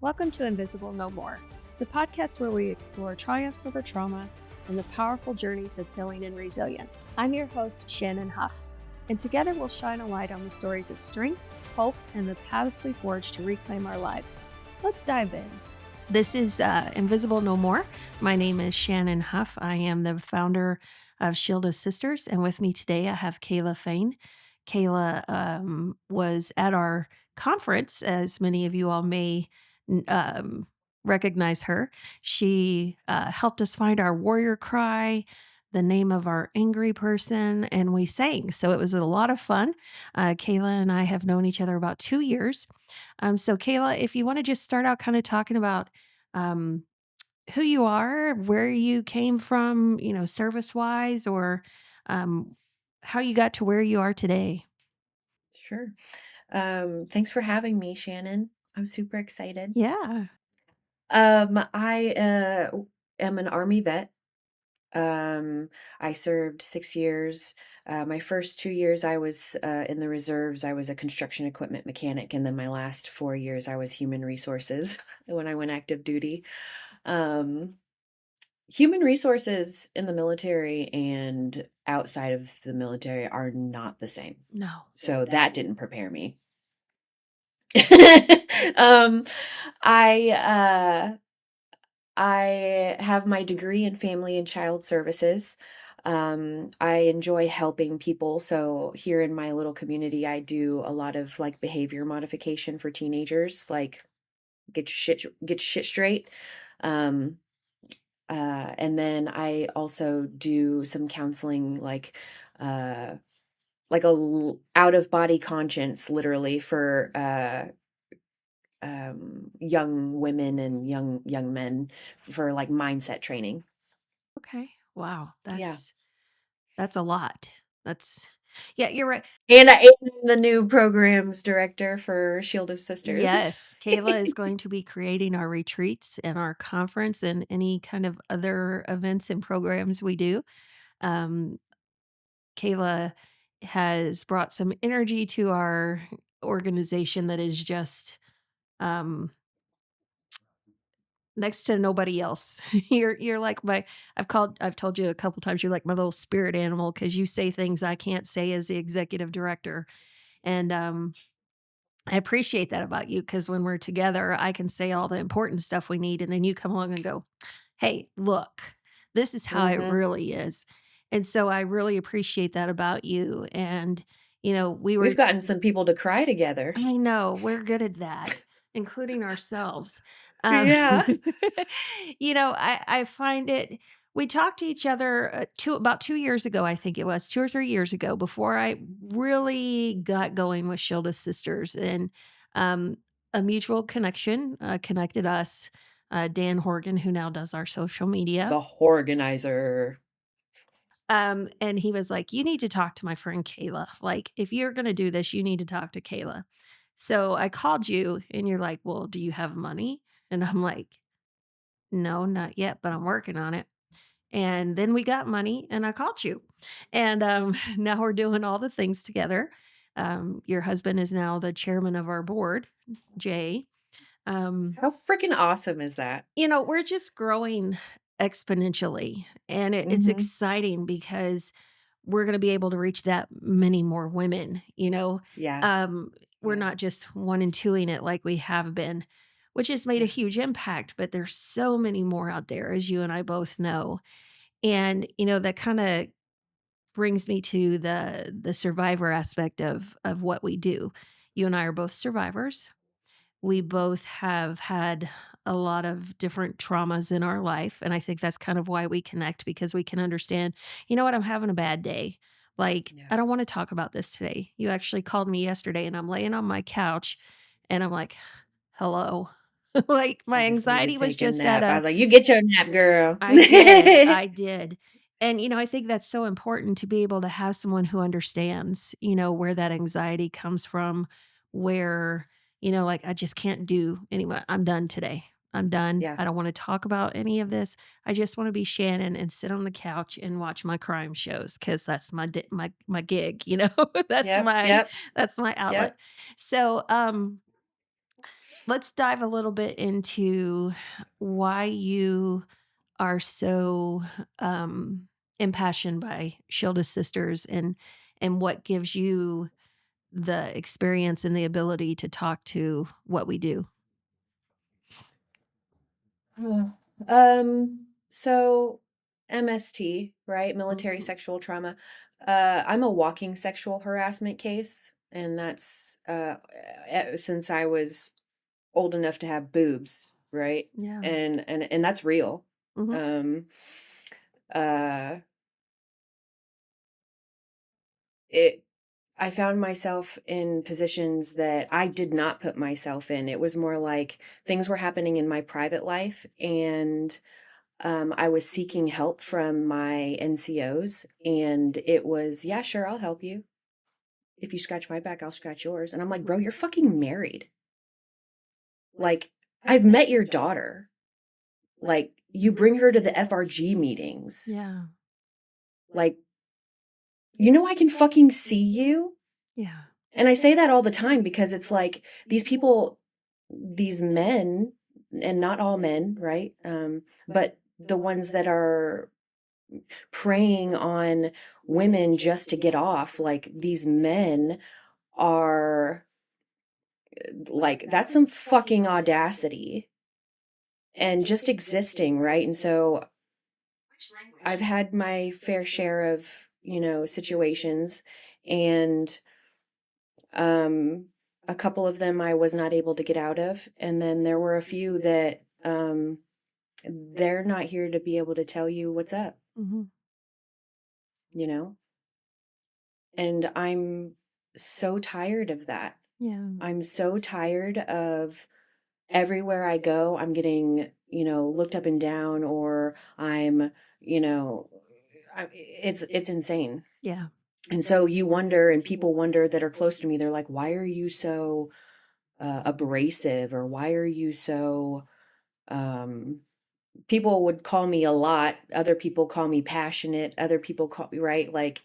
Welcome to Invisible No More, the podcast where we explore triumphs over trauma and the powerful journeys of healing and resilience. I'm your host, Shannon Huff, and together we'll shine a light on the stories of strength, hope, and the paths we forge to reclaim our lives. Let's dive in. This is Invisible No More. My name is Shannon Huff. I am the founder of Shield of Sisters, and with me today I have Kaila Fain. Kaila was at our conference, as many of you all may recognize her. She helped us find our warrior cry, the name of our angry person, and we sang. So it was a lot of fun. Kaila and I have known each other about 2 years. So Kaila, if you want to just start out kind of talking about um, who you are, where you came from, service wise, or um, how you got to where you are today. Sure. Thanks for having me, Shannon. I'm super excited. Yeah. I am an Army vet. I served 6 years. My first 2 years, I was in the reserves. I was a construction equipment mechanic, and then my last 4 years, I was human resources when I went active duty. Um, Human resources in the military and outside of the military are not the same. No. So that didn't prepare me. um, I I have my degree in family and child services. I enjoy helping people. So here in my little community, I do a lot of like behavior modification for teenagers, like get your shit straight. Um, and then I also do some counseling, uh, like out of body conscience, literally for young women and young men for like mindset training. Okay. Wow. Yeah. That's a lot. That's yeah, you're right. And I am the new programs director for Shield of Sisters. Yes, Kayla is going to be creating our retreats and our conference and any kind of other events and programs we do. Um, Kayla has brought some energy to our organization that is just um next to nobody else. You're like I've told you a couple times you're like my little spirit animal because you say things I can't say as the executive director. And I appreciate that about you because when we're together, I can say all the important stuff we need. And then you come along and go, hey, look, this is how it Hmm. really is. And so I really appreciate that about you. And, we We've were, gotten some people to cry together. I know we're good at that, including ourselves. Um, Yeah. I find it, we talked to each other about 2 years ago, I think it was 2 or 3 years ago, before I really got going with Shield of Sisters. And um, a mutual connection connected us, Dan Horgan, who now does our social media. The organizer. And he was like, you need to talk to my friend Kayla. Like, if you're going to do this, you need to talk to Kayla. So I called you and you're like, well, do you have money? And I'm like, no, not yet, but I'm working on it. And then we got money and I called you. And now we're doing all the things together. Your husband is now the chairman of our board, Jay. Um, How freaking awesome is that? we're just growing exponentially. And it's Hmm. exciting because we're going to be able to reach that many more women. Yeah. Um, we're Yeah. not just one and twoing it like we have been, which has made a Yeah. huge impact, but there's so many more out there, as you and I both know. And, that kind of brings me to the survivor aspect of what we do. You and I are both survivors. We both have had a lot of different traumas in our life. And I think that's kind of why we connect because we can understand, you know what, I'm having a bad day. Like, Yeah. I don't want to talk about this today. You actually called me yesterday and I'm laying on my couch and I'm like, hello. Like, my I just need to anxiety was take a just at nap. I a was like, you get your nap, girl. I did. I did. And, I think that's so important to be able to have someone who understands, where that anxiety comes from, where, like, I just can't do anymore. I'm done today. I'm done. Yeah. I don't want to talk about any of this. I just want to be Shannon and sit on the couch and watch my crime shows because that's my gig. That's Yep. my Yep. that's my Yep. outlet. So let's dive a little bit into why you are so impassioned by Shilda's sisters and what gives you the experience and the ability to talk to what we do. So MST, right? Military Mhm. sexual trauma. I'm a walking sexual harassment case, and that's since I was old enough to have boobs, right? Yeah. And that's real. Hmm. Um, uh, it I found myself in positions that I did not put myself in. It was more like things were happening in my private life, and I was seeking help from my NCOs, and it was, yeah, sure, I'll help you. If you scratch my back, I'll scratch yours. And I'm like, bro, you're fucking married. Like, I've met your daughter. Like, you bring her to the FRG meetings. Yeah. Like, you know, I can fucking see you. Yeah. And I say that all the time because it's like these people, these men, and not all men, right? But the ones that are preying on women just to get off, like these men are like, that's some fucking audacity and just existing, right? And so I've had my fair share of, situations, and um a couple of them I was not able to get out of, and then there were a few that they're not here to be able to tell you what's up, Hmm. you know? And I'm so tired of that. Yeah. I'm so tired of everywhere I go, I'm getting, looked up and down, or I'm, you know, it's insane. Yeah. And so you wonder, and people wonder that are close to me, they're like, why are you so abrasive, or why are you so, um, people would call me a lot. Other people call me passionate. Other people call me, right? Like,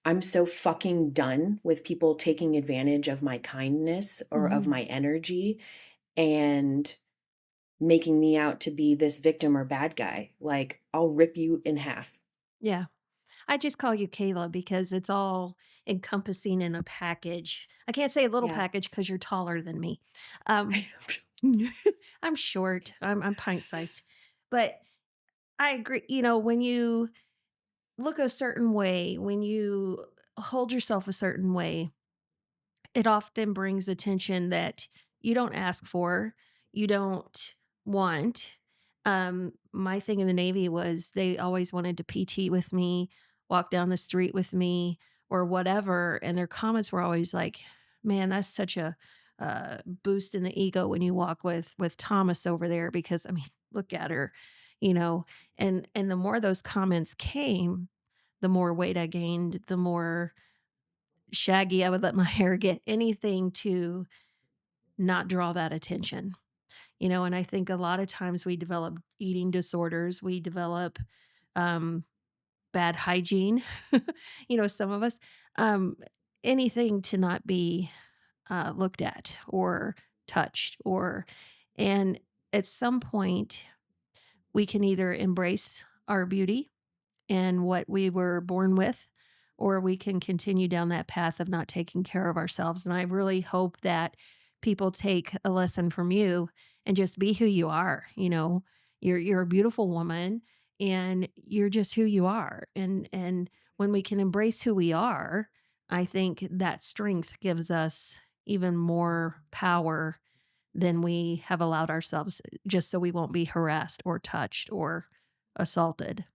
I'm so fucking done with people taking advantage of my kindness or of Hmm. my energy and making me out to be this victim or bad guy. Like, I'll rip you in half. Yeah. I just call you Kayla because it's all encompassing in a package. I can't say a little Yeah. package because you're taller than me. Um, I'm short. I'm pint sized, but I agree. You know, when you look a certain way, when you hold yourself a certain way, it often brings attention that you don't ask for, you don't want. My thing in the Navy was they always wanted to PT with me, walk down the street with me, or whatever. And their comments were always like, "Man, that's such a boost in the ego when you walk with Thomas over there." Because I mean, look at her, you know. And the more those comments came, the more weight I gained, the more shaggy I would let my hair get, anything to not draw that attention. And I think a lot of times we develop eating disorders, we develop um, bad hygiene, some of us, um, anything to not be looked at or touched, and at some point, we can either embrace our beauty and what we were born with, or we can continue down that path of not taking care of ourselves. And I really hope that people take a lesson from you and just be who you are. You're a beautiful woman and you're just who you are. And when we can embrace who we are, I think that strength gives us even more power than we have allowed ourselves, just so we won't be harassed or touched or assaulted.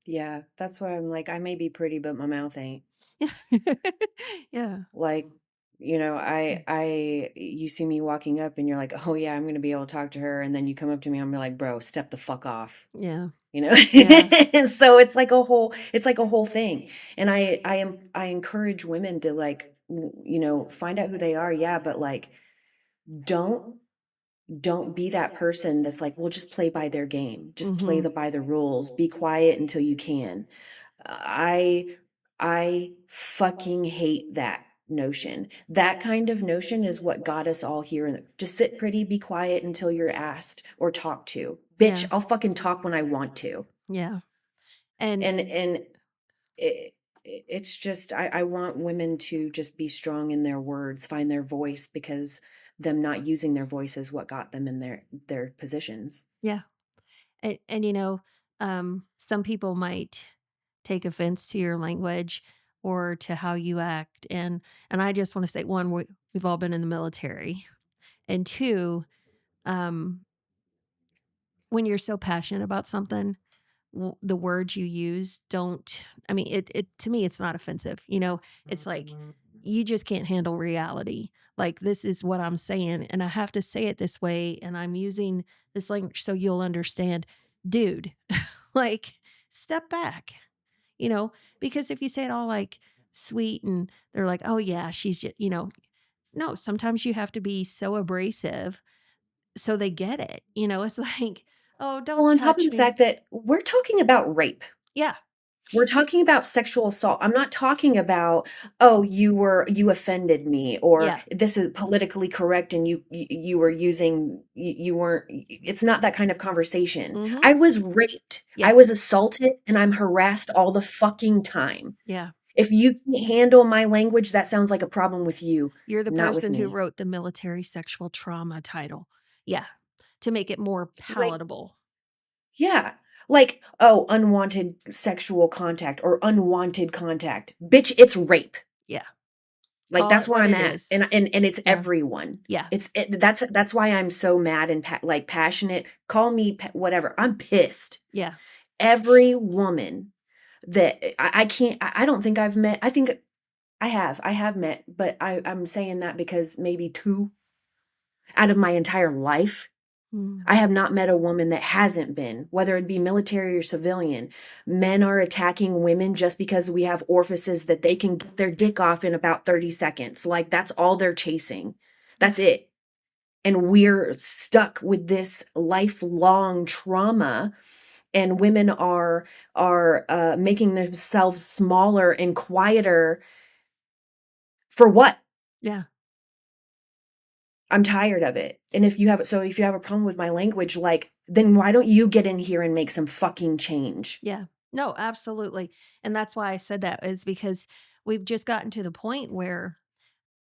Yeah. That's why I'm like, I may be pretty, but my mouth ain't. Yeah. Like, you see me walking up and you're like, oh yeah, I'm going to be able to talk to her. And then you come up to me and I'm like, bro, step the fuck off. Yeah. You know? Yeah. And so it's like a whole thing. And I encourage women to, like, find out who they are. Yeah. But like, don't, don't be that person that's like, well, just play by their game. Just play Mhm. by the rules. Be quiet until you can. I, I fucking hate that. notion. That kind of notion is what got us all here. Just sit pretty, be quiet until you're asked or talked to. Bitch, Yeah. I'll fucking talk when I want to. Yeah. And And it, it's just I want women to just be strong in their words, find their voice, because them not using their voice is what got them in their positions. yeah. And some people might take offense to your language or to how you act. And I just want to say, one, we've all been in the military. And two, um, when you're so passionate about something, the words you use don't, I mean, it to me, it's not offensive. It's like you just can't handle reality. Like, this is what I'm saying, and I have to say it this way, and I'm using this language so you'll understand. Dude, like, step back, you know, because if you say it all like sweet and they're like, oh, yeah, she's just, no, sometimes you have to be so abrasive so they get it. It's like, oh, Well, don't on top of touch the me. fact that we're talking about rape. Yeah. We're talking about sexual assault. I'm not talking about, "Oh, you offended me," or Yeah. "This is politically correct and you were using you weren't." It's not that kind of conversation. Mm-hmm. I was raped. I Yeah. was assaulted, and I'm harassed all the fucking time. Yeah. If you can't handle my language, that sounds like a problem with you, You're the not with person who me. wrote the military sexual trauma title. Yeah. To make it more Like, palatable. yeah. Like, "Oh, unwanted sexual contact or unwanted contact." Bitch, it's rape. Yeah. Like, Call that's it where what I'm it at, is. and it's Yeah. everyone. Yeah. That's why I'm so mad and like, passionate. Call me whatever. I'm pissed. Yeah. Every woman that I can't I don't think I've met. I think I have met, but I'm saying that because maybe 2 out of my entire life, Mm. I have not met a woman that hasn't been, whether it be military or civilian. Men are attacking women just because we have orifices that they can get their dick off in about 30 seconds. Like, that's all they're chasing. Yeah. That's it. And we're stuck with this lifelong trauma, and women are making themselves smaller and quieter for what? Yeah. I'm tired of it. And if you have a problem with my language, like, then why don't you get in here and make some fucking change? Yeah. No, absolutely. And that's why I said that, is because we've just gotten to the point where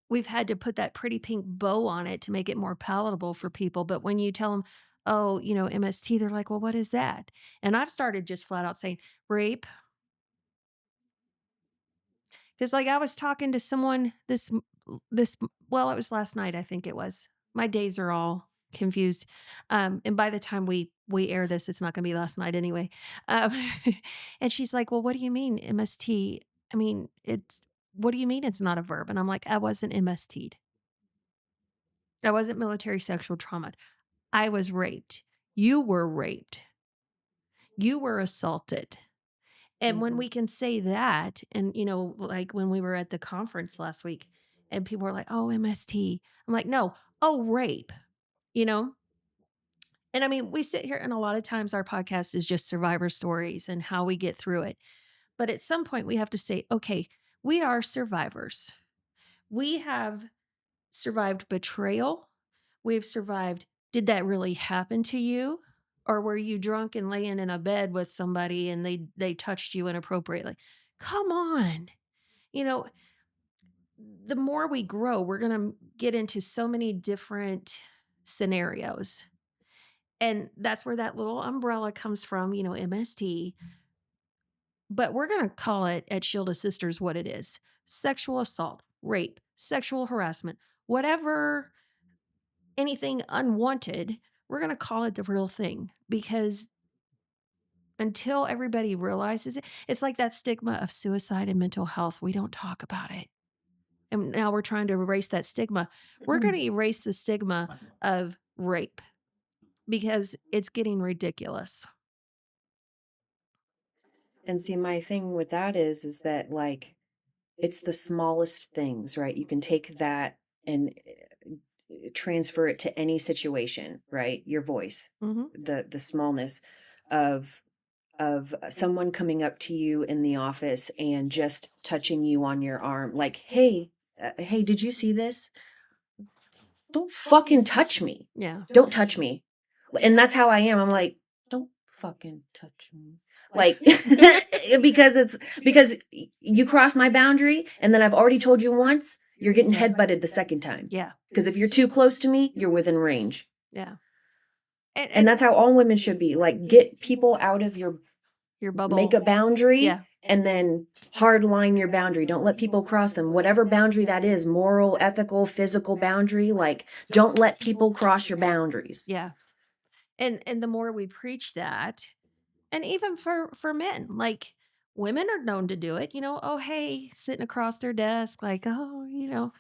we've had to put that pretty pink bow on it to make it more palatable for people. But when you tell them, oh, MST, they're like, well, what is that? And I've started just flat out saying rape. Because, like, I was talking to someone well, it was last night, I think it was. My days are all confused. And by the time we air this, it's not gonna be last night anyway. Um, and she's like, "Well, what do you mean MST? I mean, it's what do you mean it's not a verb?" And I'm like, "I wasn't MST'd. I wasn't military sexual trauma. I was raped. You were raped. You were assaulted." And when Mhm. we can say that, and like when we were at the conference last week and people were like, oh, MST. I'm like, no, oh, rape, you know? And I mean, we sit here and a lot of times our podcast is just survivor stories and how we get through it. But at some point we have to say, okay, we are survivors. We have survived betrayal. We've survived, did that really happen to you? Or were you drunk and laying in a bed with somebody and they touched you inappropriately? Come on. You know, the more we grow, we're going to get into so many different scenarios. And that's where that little umbrella comes from, MST. But we're going to call it at Shield of Sisters what it is: sexual assault, rape, sexual harassment, whatever, anything unwanted. We're going to call it the real thing, because until everybody realizes it, it's like that stigma of suicide and mental health. We don't talk about it. And now we're trying to erase that stigma. We're going to erase the stigma of rape because it's getting ridiculous. And see, my thing with that is that, like, it's the smallest things, right? You can take that and transfer it to any situation, right? Your voice, Hmm. the smallness of someone coming up to you in the office and just touching you on your arm, like, "Hey, Hey, did you see this? Don't fucking touch me. Yeah. Don't touch me. And that's how I am. I'm like, don't fucking touch me. Like, because you cross my boundary, and then I've already told you once, you're getting Yeah. headbutted the second time. Yeah. Because if you're too close to me, you're within range. Yeah. And that's how all women should be. Like, get people out of your bubble. make a boundary, Yeah. and then hard line your boundary. Don't let people cross them. Whatever boundary that is, moral, ethical, physical boundary, like, don't let people cross your boundaries. Yeah. And the more we preach that, and even for men, like, women are known to do it, oh, hey, sitting across their desk, like, oh,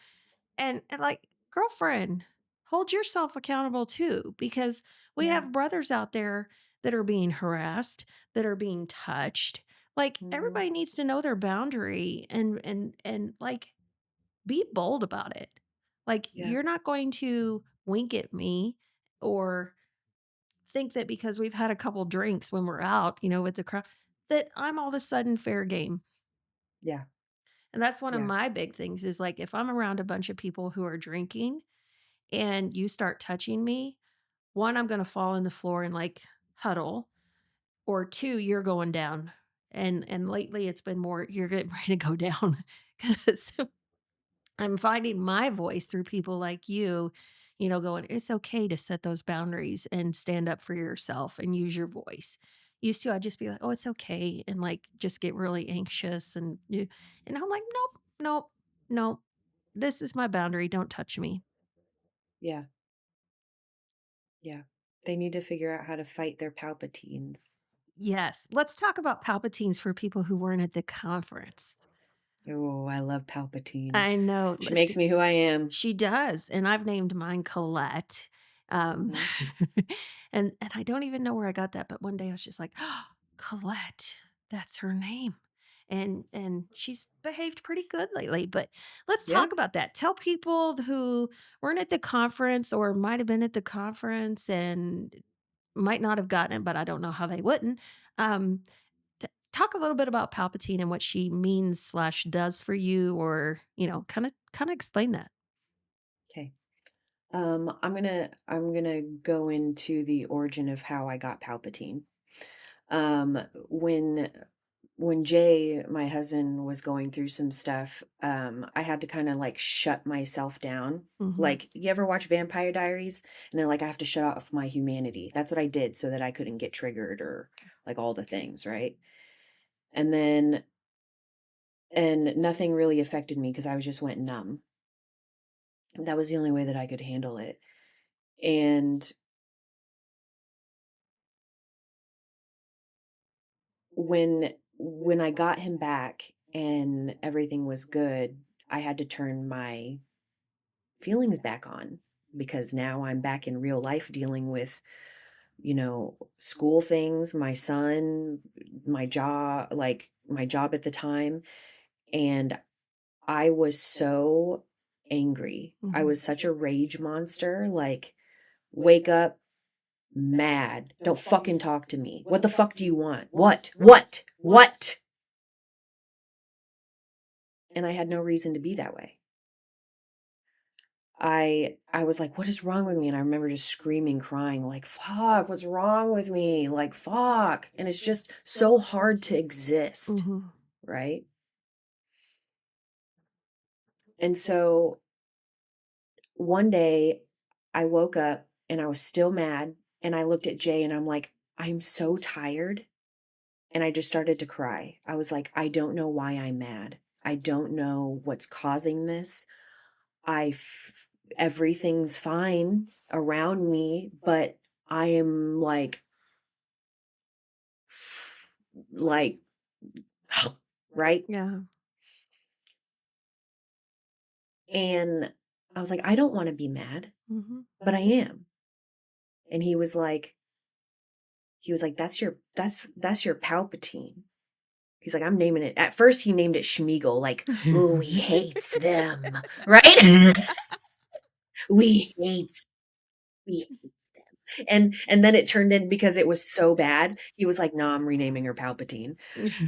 and like, girlfriend, hold yourself accountable too, because we Yeah. have brothers out there that are being harassed, that are being touched. Like, Mhm. everybody needs to know their boundary, and like, be bold about it. Like, Yeah. you're not going to wink at me or think that because we've had a couple drinks when we're out, with the crowd, that I'm all of a sudden fair game. Yeah. And that's one of Yeah. my big things is, like, if I'm around a bunch of people who are drinking and you start touching me, one, I'm going to fall on the floor and, like, huddle, or two, you're going down. And lately it's been more, you're getting ready to go down because I'm finding my voice through people like you, going, it's okay to set those boundaries and stand up for yourself and use your voice. Used to, I'd just be like, oh, it's okay. And, like, just get really anxious. And I'm like, nope, nope, nope. This is my boundary. Don't touch me. Yeah. Yeah. They need to figure out how to fight their palpatines. Yes. Let's talk about Palpatines for people who weren't at the conference. Oh, I love Palpatine. I know. She makes me who I am. She does, and I've named mine Colette. Um, Mhm. and I don't even know where I got that, but one day I was just like, oh, Colette, that's her name. And she's behaved pretty good lately. But let's Yeah. talk about that. Tell people who weren't at the conference or might have been at the conference and might not have gotten it, but I don't know how they wouldn't. Um, Talk a little bit about Palpatine and what she means slash does for you, or kind of explain that. Okay. I'm gonna go into the origin of how I got Palpatine. Um, when when Jay, my husband, was going through some stuff, I had to kind of like shut myself down. Hmm. Like, you ever watch Vampire Diaries? And they're like, I have to shut off my humanity. That's what I did so that I couldn't get triggered, or like all the things, right? And then and nothing really affected me because I just went numb. That was the only way that I could handle it. And when I got him back and everything was good, I had to turn my feelings back on, because now I'm back in real life dealing with, school things, my son, my job at the time. And I was so angry. I Hmm. was such a rage monster. Like, wake up mad. Don't fucking talk to me. What the fuck do you want? What? What? What? And I had no reason to be that way. I was like, "What is wrong with me?" And I remember just screaming, crying, like, "Fuck, what's wrong with me? Like, fuck." And it's just so hard to exist, Hmm. right? And so one day I woke up and I was still mad, and I looked at Jay and I'm like, "I'm so tired." And I just started to cry. I was like, "I don't know why I'm mad. I don't know what's causing this. I f- everything's fine around me, but I am like right?" Yeah. And I was like, "I don't want to be mad, Hmm. but I am." And he was like, that's your Palpatine." He's like, "I'm naming it." At first he named it Schmeagol, like, "Ooh, he hates them." Right? we hate we hates them. And then it turned in, because it was so bad, he was like, "No, I'm renaming her Palpatine."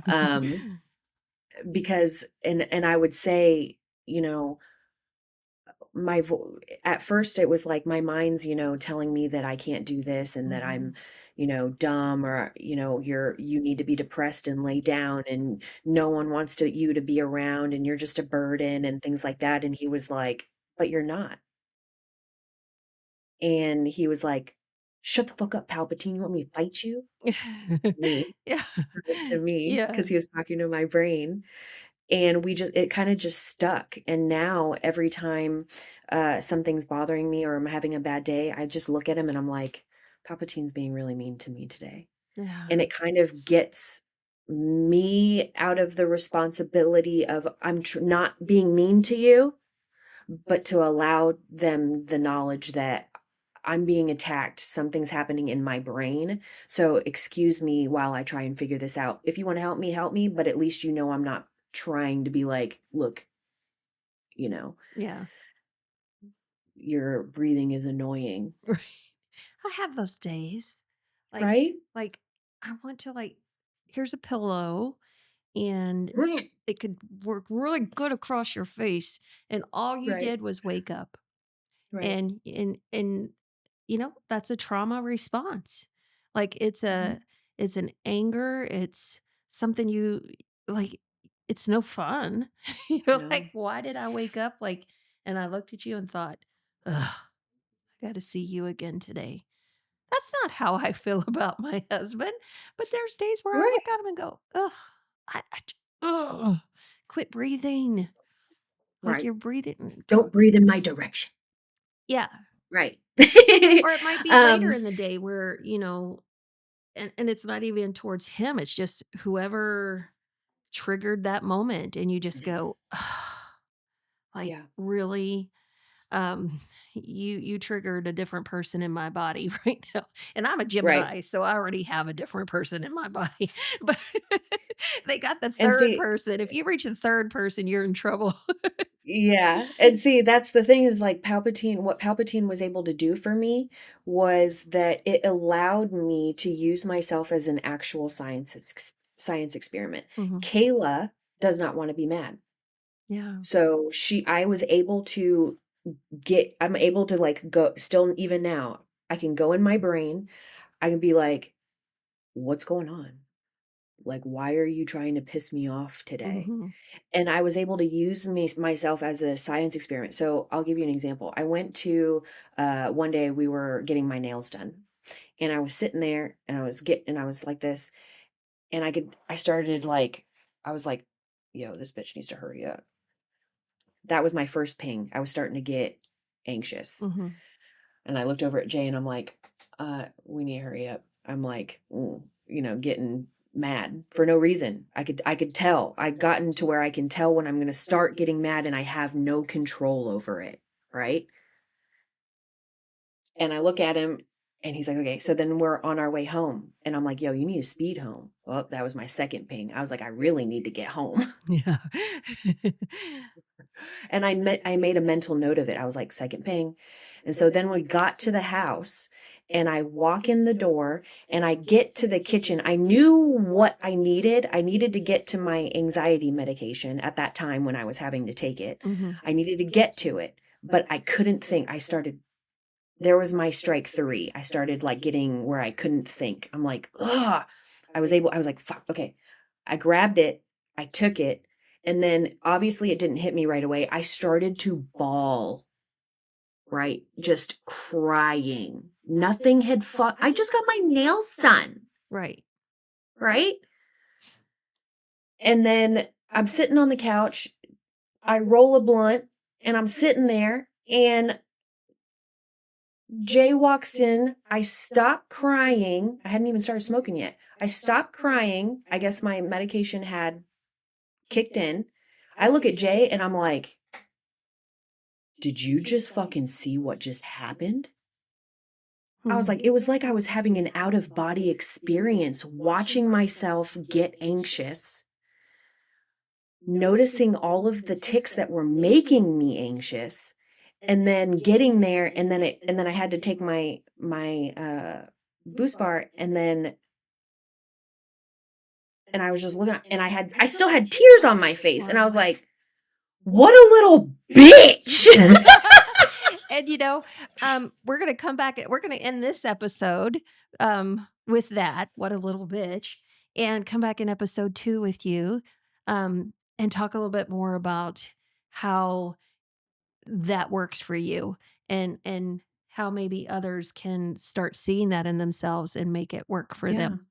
Um because and I would say, you know, at first it was like my mind's, telling me that I can't do this and that I'm, Mhm. dumb, or, you need to be depressed and lay down, and no one wants you to be around, and you're just a burden and things like that. And he was like, but you're not. And he was like, shut the fuck up, Palpatine. You want me to fight you? Me, Yeah. to me, Yeah. because he was talking to my brain. And it kind of just stuck. And now every time something's bothering me or I'm having a bad day, I just look at him and I'm like, Palpatine's being really mean to me today. Yeah. And it kind of gets me out of the responsibility of not being mean to you, but to allow them the knowledge that I'm being attacked. Something's happening in my brain. So excuse me while I try and figure this out. If you want to help me, but at least I'm not trying to be like, look, you know, Yeah. your breathing is annoying, Right. I have those days. Like right? like I want to here's a pillow and it could work really good across your face and all you Right, did was wake up. right. And that's a trauma response. Like Mhm. it's an anger, it's something you like it's no fun. No. Why did I wake up and I looked at you and thought, ugh, I got to see you again today. That's not how I feel about my husband, but there's days where I Right, look at him and go, ugh, ugh, quit breathing. Like right. you're breathing. Don't breathe in my direction. Yeah. Right. Or it might be later um, in the day where, and it's not even towards him. It's just whoever triggered that moment. And you just go, "Ugh," yeah, really, um, you triggered a different person in my body right now. And I'm a right. Gemini, so I already have a different person in my body. But they got the And third see, person. If you reach the third person, you're in trouble. yeah, and see, that's the thing is like what Palpatine was able to do for me was that it allowed me to use myself as an actual science experiment. Mhm. Kayla does not want to be mad. Yeah. So I was able to I'm able to like go still even now. I can go in my brain. I can be like, what's going on? Like, why are you trying to piss me off today? Mhm. And I was able to use myself as a science experiment. So I'll give you an example. I went to one day we were getting my nails done, and I was sitting there, and I was like this, and I started like, I was like, yo, this bitch needs to hurry up. That was my first ping. I was starting to get anxious, Mhm. and I looked over at Jay, and I'm like, we need to hurry up. I'm like, getting mad for no reason. I could tell. I gotten to where I can tell when I'm going to start getting mad and I have no control over it, right? And I look at him and he's like, "Okay." So then we're on our way home and I'm like, "Yo, you need to speed home." Well, that was my second ping. I was like, "I really need to get home." Yeah. And I made a mental note of it. I was like, "Second ping." And so then we got to the house and I walk in the door and I get to the kitchen. I knew what I needed. I needed to get to my anxiety medication at that time when I was having to take it. Mhm. I needed to get to it, but I couldn't think. There was my strike three. I started like getting where I couldn't think. I'm like, ugh. I was like, fuck, okay. I grabbed it, I took it, and then obviously it didn't hit me right away. I started to bawl, right? Just crying. Nothing had fought. I just got my nails done, Right. right? And then I'm sitting on the couch. I roll a blunt and I'm sitting there and Jay walks in. I stop crying. I hadn't even started smoking yet. I stopped crying. I guess my medication had kicked in. I look at Jay and I'm like, did you just fucking see what just happened? I was Mhm. like, it was like I was having an out of body experience watching myself get anxious, noticing all of the tics that were making me anxious, and then getting there and then I had to take my boost bar and I was just looking and I still had tears on my face and I was Wow. like, what a little bitch. And we're gonna come back. We're gonna end this episode with that. What a little bitch, and come back in episode 2 with you, and talk a little bit more about how that works for you, and how maybe others can start seeing that in themselves and make it work for Yeah. them.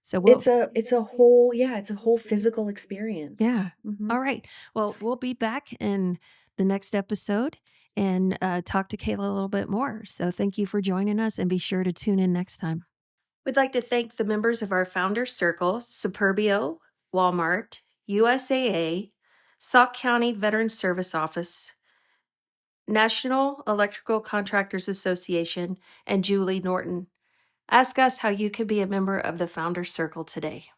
So It's a whole physical experience. yeah. Mhm. All right. Well, we'll be back in the next episode and talk to Kayla a little bit more. So thank you for joining us, and be sure to tune in next time. We'd like to thank the members of our Founders Circle: Superbio, Walmart, USAA, Sauk County Veterans Service Office, National Electrical Contractors Association, and Julie Norton. Ask us how you can be a member of the Founders Circle today.